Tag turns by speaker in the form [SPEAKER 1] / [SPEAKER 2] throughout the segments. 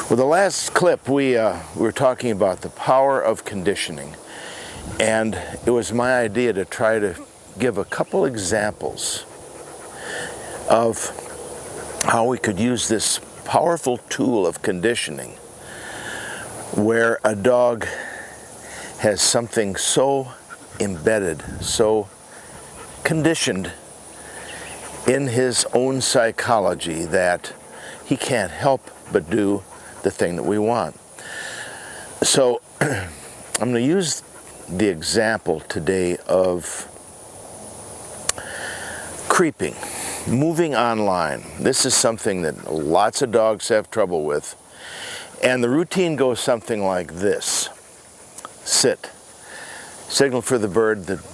[SPEAKER 1] Well, the last clip we were talking about the power of conditioning, and it was my idea to try to give a couple examples of how we could use this powerful tool of conditioning where a dog has something so embedded, so conditioned in his own psychology that he can't help but do the thing that we want. So I'm going to use the example today of creeping, moving online. This is something that lots of dogs have trouble with. And the routine goes something like this. Sit. Signal for the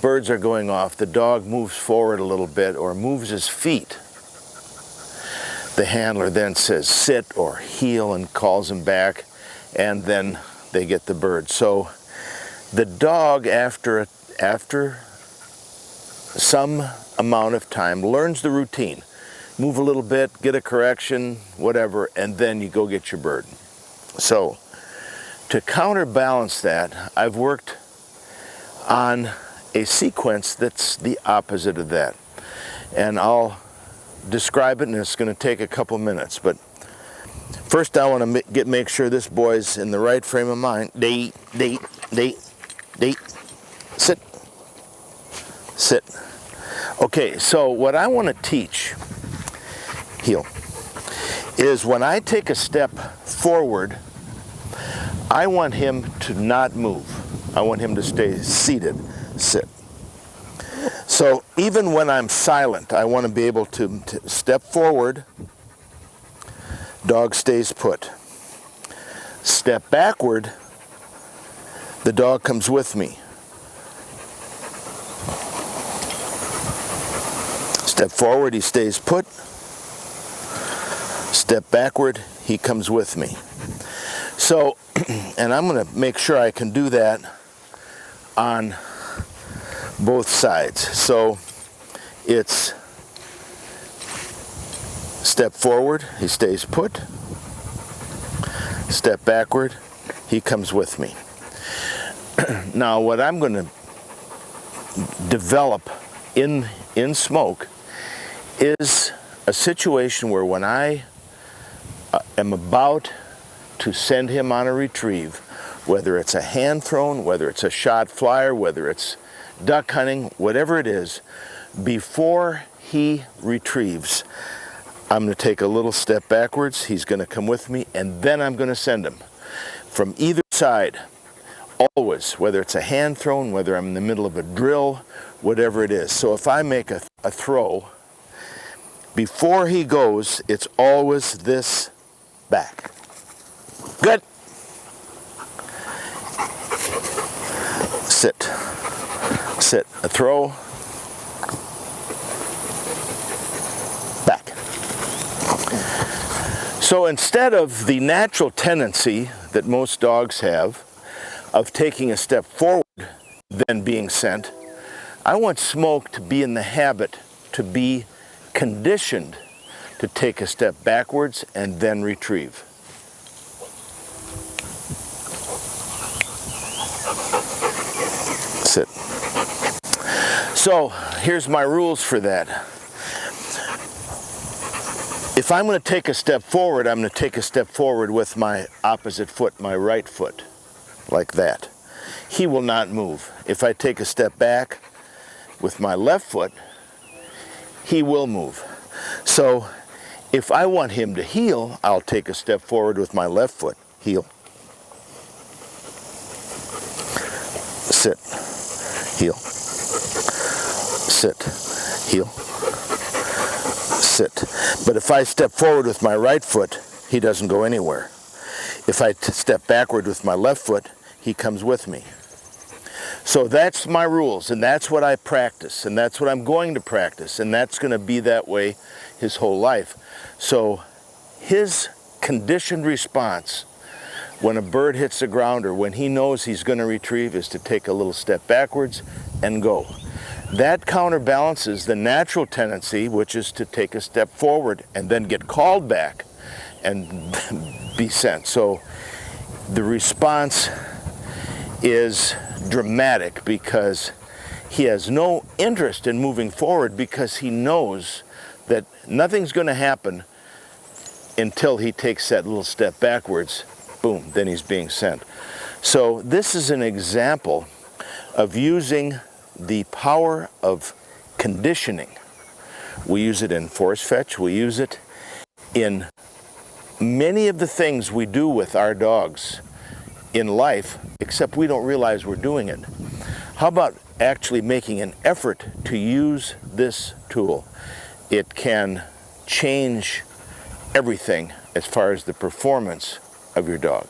[SPEAKER 1] birds are going off, the dog moves forward a little bit or moves his feet. The handler then says sit or heel and calls him back, and then they get the bird. So the dog, after some amount of time, learns the routine. Move a little bit, get a correction, whatever, and then you go get your bird. So to counterbalance that, I've worked on a sequence that's the opposite of that. And I'll describe it, and it's going to take a couple minutes. But first I want to make sure this boy's in the right frame of mind. Sit. Sit. Okay, so what I want to teach, heel, is when I take a step forward, I want him to not move. I want him to stay seated, sit. So even when I'm silent, I want to be able to step forward, dog stays put. Step backward, the dog comes with me. Step forward, he stays put. Step backward, he comes with me. So, and I'm going to make sure I can do that on both sides. So it's step forward, he stays put. Step backward, he comes with me. Now what I'm going to develop in Smoke is a situation where when I am about to send him on a retrieve, whether it's a hand thrown, whether it's a shot flyer, whether it's duck hunting, whatever it is, before he retrieves, I'm going to take a little step backwards, he's going to come with me, and then I'm going to send him. From either side, always, whether it's a hand thrown, whether I'm in the middle of a drill, whatever it is. So if I make a throw, before he goes, it's always this back. Good. Sit. Sit. A throw. Back. So instead of the natural tendency that most dogs have of taking a step forward, then being sent, I want Smoke to be in the habit, to be conditioned to take a step backwards and then retrieve. Sit. So here's my rules for that. If I'm going to take a step forward, I'm going to take a step forward with my opposite foot, my right foot, like that. He will not move. If I take a step back with my left foot, he will move. So if I want him to heel, I'll take a step forward with my left foot, heel. Sit, heel. Sit, heel. Sit. But if I step forward with my right foot, he doesn't go anywhere. If I step backward with my left foot, he comes with me. So that's my rules, and that's what I practice, and that's what I'm going to practice, and that's going to be that way his whole life. So his conditioned response when a bird hits the ground or when he knows he's going to retrieve is to take a little step backwards and go. That counterbalances the natural tendency, which is to take a step forward and then get called back and be sent. So the response is dramatic because he has no interest in moving forward, because he knows that nothing's going to happen until he takes that little step backwards. Boom, then he's being sent. So this is an example of using the power of conditioning. We use it in force fetch. We use it in many of the things we do with our dogs in life, except we don't realize we're doing it. How about actually making an effort to use this tool? It can change everything as far as the performance of your dog.